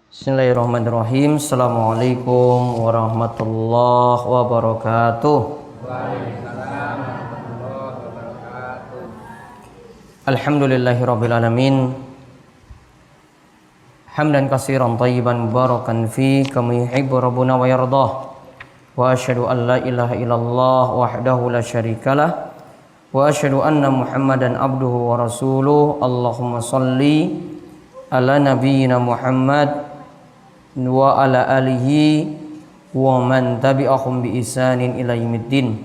Bismillahirrahmanirrahim. Assalamualaikum warahmatullahi wabarakatuh. Waalaikumsalam warahmatullahi wabarakatuh. Alhamdulillahirabbil alamin. Hamdan katsiran thayyiban mubarakan fi kama yuhibbu rabbuna wa yardah. Wa asyhadu an la ilaha illallah wahdahu la syarikalah wa asyhadu anna Muhammadan abduhu wa rasuluh. Allahumma shalli ala nabiyyina Muhammad wa ala alihi wa man tabi'ahum bi ihsanin ila yaumiddin.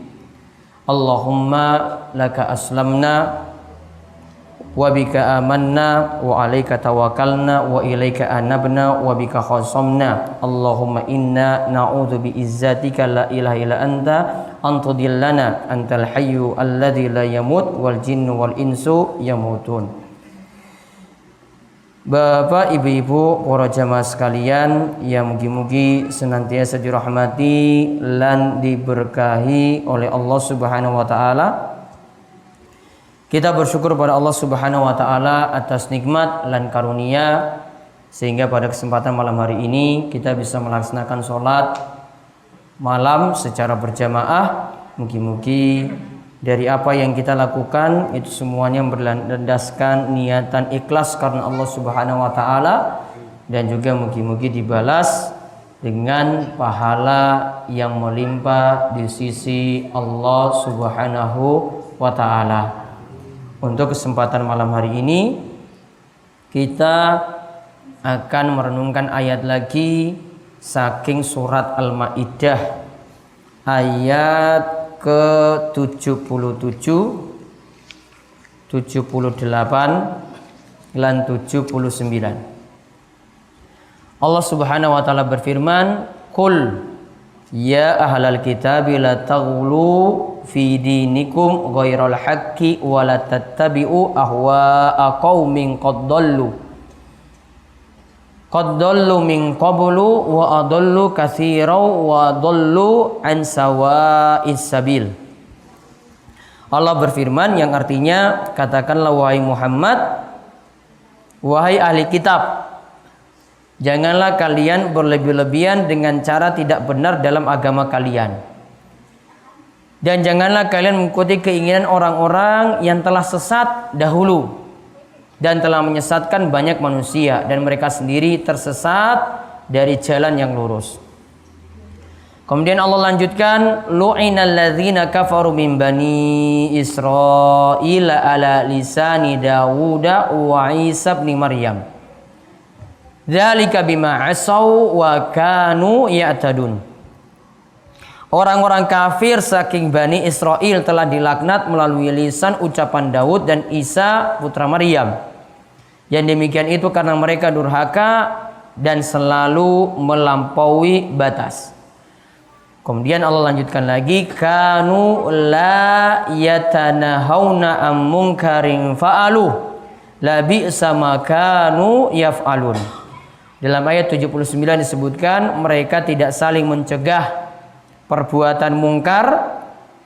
Allahumma laka aslamna wa bika amanna wa alayka tawakkalna wa ilayka anabna wa bika khasamna. Allahumma inna na'udzu bi izzatika la ilaha illa anta antudillana antal hayyu alladzi la yamut wal jinnu wal insu yamutun. Bapak, ibu-ibu, para jamaah sekalian yang mugi-mugi senantiasa dirahmati lan diberkahi oleh Allah Subhanahu wa taala. Kita bersyukur pada Allah Subhanahu wa taala atas nikmat lan karunia sehingga pada kesempatan malam hari ini kita bisa melaksanakan sholat malam secara berjamaah. Mugi-mugi dari apa yang kita lakukan itu semuanya berlandaskan niatan ikhlas karena Allah Subhanahu wa taala, dan juga mugi-mugi dibalas dengan pahala yang melimpah di sisi Allah Subhanahu wa taala. Untuk kesempatan malam hari ini kita akan merenungkan ayat lagi saking surat Al-Maidah ayat ke-77, 78 dan 79. Allah Subhanahu wa taala berfirman, "Qul ya ahlal kitabi la taghlu fi dinikum ghairal haqqi wa la tattabi'u ahwa'a qaumin qad dallu min qablu wa adallu katsiran wa dallu an sawa'is sabil." Allah berfirman yang artinya, katakanlah wahai Muhammad, wahai ahli kitab, janganlah kalian berlebih-lebihan dengan cara tidak benar dalam agama kalian, dan janganlah kalian mengikuti keinginan orang-orang yang telah sesat dahulu dan telah menyesatkan banyak manusia, dan mereka sendiri tersesat dari jalan yang lurus. Kemudian Allah lanjutkan, lu'inal ladzina kafaru min bani Israil ala lisani Dawud wa Isa bin Maryam. Dzalika bima asaw wa kanu ya'tadun. Orang-orang kafir saking Bani Israel telah dilaknat melalui lisan ucapan Daud dan Isa putra Maryam. Yang demikian itu karena mereka durhaka dan selalu melampaui batas. Kemudian Allah lanjutkan lagi, kanu la yatanahawna am munkarin fa'alu la bi'sa ma kanu yaf'alun. Dalam ayat 79 disebutkan mereka tidak saling mencegah perbuatan mungkar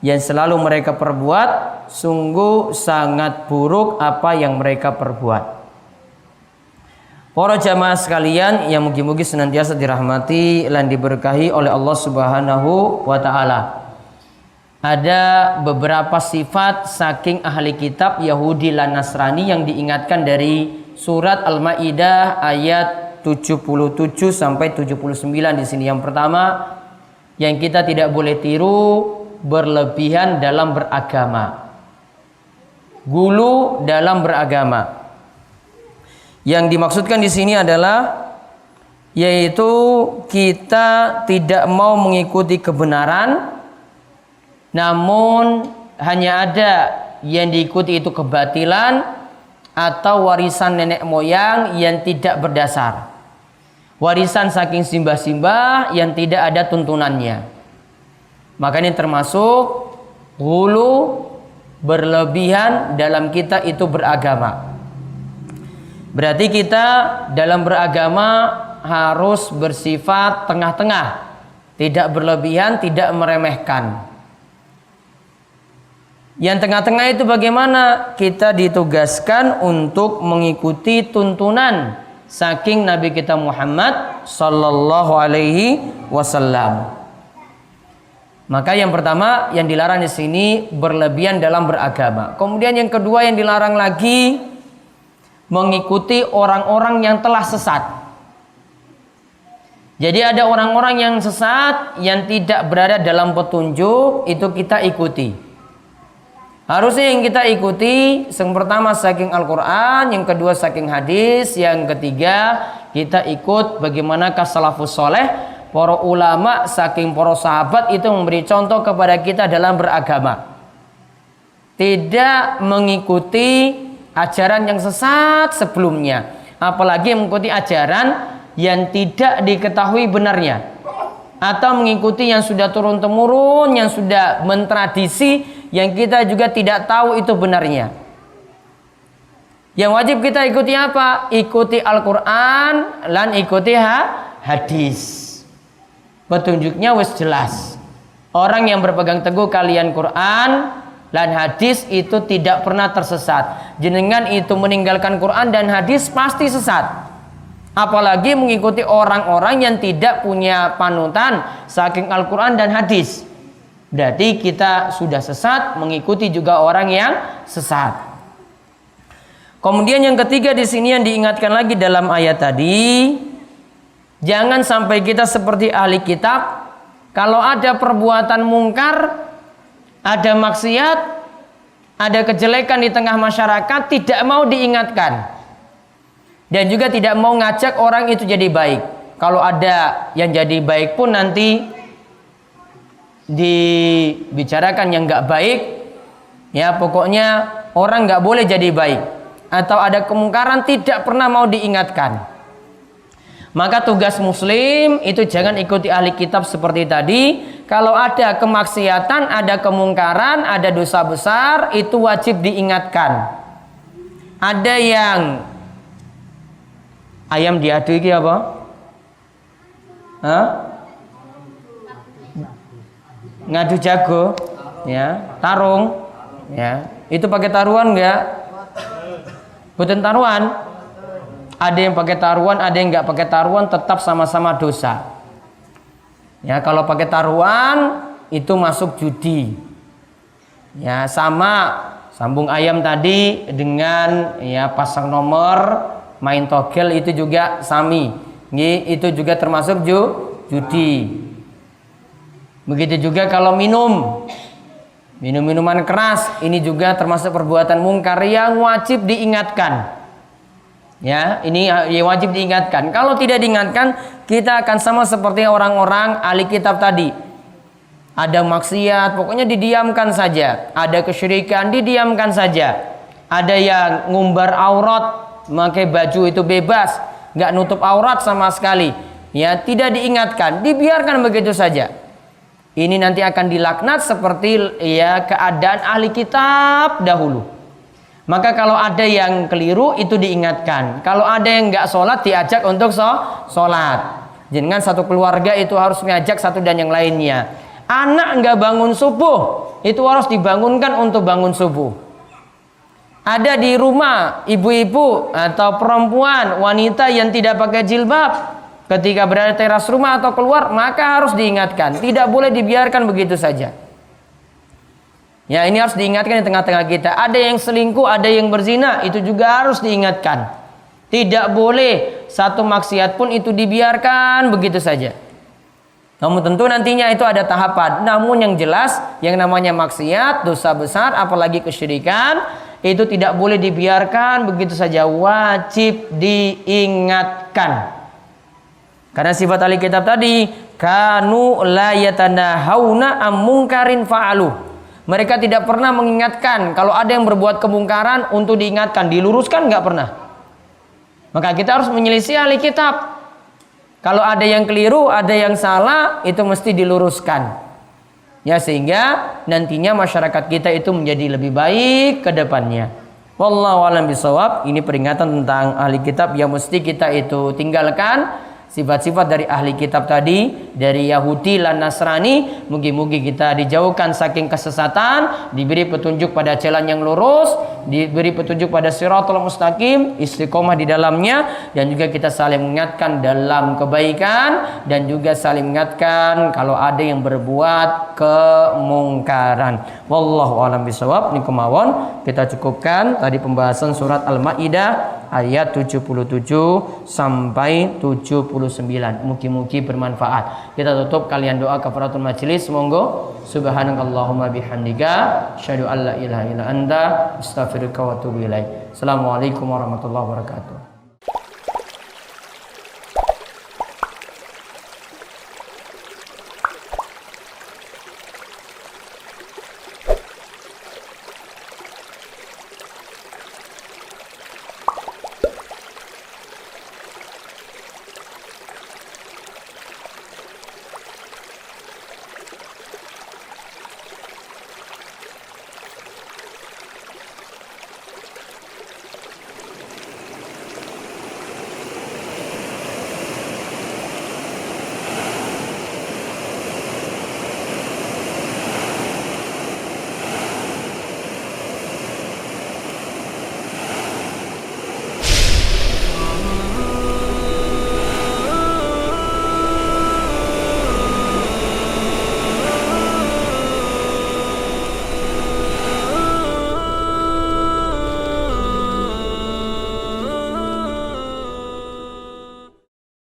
yang selalu mereka perbuat, sungguh sangat buruk apa yang mereka perbuat. Para jamaah sekalian yang mugi-mugi senantiasa dirahmati dan diberkahi oleh Allah Subhanahu wa taala. Ada beberapa sifat saking ahli kitab Yahudi dan Nasrani yang diingatkan dari surat Al-Maidah ayat 77 sampai 79 di sini. Yang pertama, yang kita tidak boleh tiru, berlebihan dalam beragama, gulu dalam beragama. Yang dimaksudkan di sini adalah yaitu kita tidak mau mengikuti kebenaran, namun hanya ada yang diikuti itu kebatilan atau warisan nenek moyang yang tidak berdasar, warisan saking simbah-simbah yang tidak ada tuntunannya. Maka ini termasuk hulu, berlebihan dalam kita itu beragama. Berarti kita dalam beragama harus bersifat tengah-tengah, tidak berlebihan, tidak meremehkan. Yang tengah-tengah itu bagaimana? Kita ditugaskan untuk mengikuti tuntunan saking Nabi kita Muhammad sallallahu alaihi wasallam. Maka yang pertama yang dilarang di sini berlebihan dalam beragama. Kemudian yang kedua yang dilarang lagi mengikuti orang-orang yang telah sesat. Jadi ada orang-orang yang sesat yang tidak berada dalam petunjuk, itu kita ikuti. Harusnya yang kita ikuti yang pertama saking Al-Quran, yang kedua saking hadis, yang ketiga kita ikut bagaimanakah salafus soleh, para ulama saking para sahabat itu memberi contoh kepada kita dalam beragama. Tidak mengikuti ajaran yang sesat sebelumnya, apalagi mengikuti ajaran yang tidak diketahui benarnya, atau mengikuti yang sudah turun-temurun, yang sudah mentradisi, yang kita juga tidak tahu itu benarnya. Yang wajib kita ikuti apa? Ikuti Al-Quran dan ikuti hadis. Petunjuknya wis jelas. Orang yang berpegang teguh kalian Quran dan hadis itu tidak pernah tersesat. Jenengan itu meninggalkan Quran dan hadis pasti sesat. Apalagi mengikuti orang-orang yang tidak punya panutan saking Al-Quran dan hadis. Berarti kita sudah sesat, mengikuti juga orang yang sesat. Kemudian yang ketiga di sini yang diingatkan lagi dalam ayat tadi, jangan sampai kita seperti ahli kitab. Kalau ada perbuatan mungkar, ada maksiat, ada kejelekan di tengah masyarakat, tidak mau diingatkan. Dan juga tidak mau ngajak orang itu jadi baik. Kalau ada yang jadi baik pun nanti dibicarakan yang nggak baik, ya pokoknya orang nggak boleh jadi baik. Atau ada kemungkaran tidak pernah mau diingatkan. Maka tugas muslim itu jangan ikuti ahli kitab seperti tadi. Kalau ada kemaksiatan, ada kemungkaran, ada dosa besar, itu wajib diingatkan. Ada yang ayam diadu iki apa? Hah? Ngadu jago, ya, tarung, ya. Itu pakai taruhan enggak? Bukan taruhan. Ada yang pakai taruhan, ada yang enggak pakai taruhan, tetap sama-sama dosa. Ya, kalau pakai taruhan itu masuk judi. Ya, sama sambung ayam tadi dengan ya pasang nomor, main togel itu juga sami. Itu juga termasuk judi. Begitu juga kalau minum-minuman keras, ini juga termasuk perbuatan mungkar yang wajib diingatkan. Ya, ini wajib diingatkan. Kalau tidak diingatkan, kita akan sama seperti orang-orang ahli kitab tadi. Ada maksiat, pokoknya didiamkan saja. Ada kesyirikan, didiamkan saja. Ada yang ngumbar aurat, memakai baju itu bebas, nggak nutup aurat sama sekali. Ya, tidak diingatkan, dibiarkan begitu saja. Ini nanti akan dilaknat seperti ya keadaan ahli kitab dahulu. Maka kalau ada yang keliru itu diingatkan. Kalau ada yang nggak sholat diajak untuk sholat. Jangan satu keluarga itu harus mengajak satu dan yang lainnya. Anak nggak bangun subuh itu harus dibangunkan untuk bangun subuh. Ada di rumah ibu-ibu atau perempuan wanita yang tidak pakai jilbab, ketika berada di teras rumah atau keluar, maka harus diingatkan. Tidak boleh dibiarkan begitu saja. Ya, ini harus diingatkan di tengah-tengah kita. Ada yang selingkuh, ada yang berzina, itu juga harus diingatkan. Tidak boleh satu maksiat pun itu dibiarkan begitu saja. Namun tentu nantinya itu ada tahapan. Namun yang jelas, yang namanya maksiat, dosa besar, apalagi kesyirikan, itu tidak boleh dibiarkan begitu saja. Wajib diingatkan. Karena sifat ahli kitab tadi, kanu la yatanahawna am mungkarin fa'alu. Mereka tidak pernah mengingatkan kalau ada yang berbuat kemungkaran untuk diingatkan, diluruskan nggak pernah. Maka kita harus menyelisih ahli kitab. Kalau ada yang keliru, ada yang salah, itu mesti diluruskan. Ya, sehingga nantinya masyarakat kita itu menjadi lebih baik ke depannya. Wallahu a'lam bishawab. Ini peringatan tentang ahli kitab yang mesti kita itu tinggalkan. sifat-sifat dari ahli kitab tadi, dari Yahudi dan Nasrani. Mugi-mugi kita dijauhkan saking kesesatan, diberi petunjuk pada jalan yang lurus, diberi petunjuk pada siratal mustaqim, istiqomah di dalamnya, dan juga kita saling mengingatkan dalam kebaikan, dan juga saling mengingatkan kalau ada yang berbuat kemungkaran. Wallahu a'lam bishawab. Ini kemauan kita cukupkan tadi pembahasan surat Al-Maidah ayat 77 sampai 79. Mugi-mugi bermanfaat. Kita tutup kalian doa kafaratul majelis. Monggo. Subhanakallahumma bihamdika asyhadu an la ilaha illa anta astaghfiruka wa atubu ilaik. Assalamualaikum warahmatullahi wabarakatuh.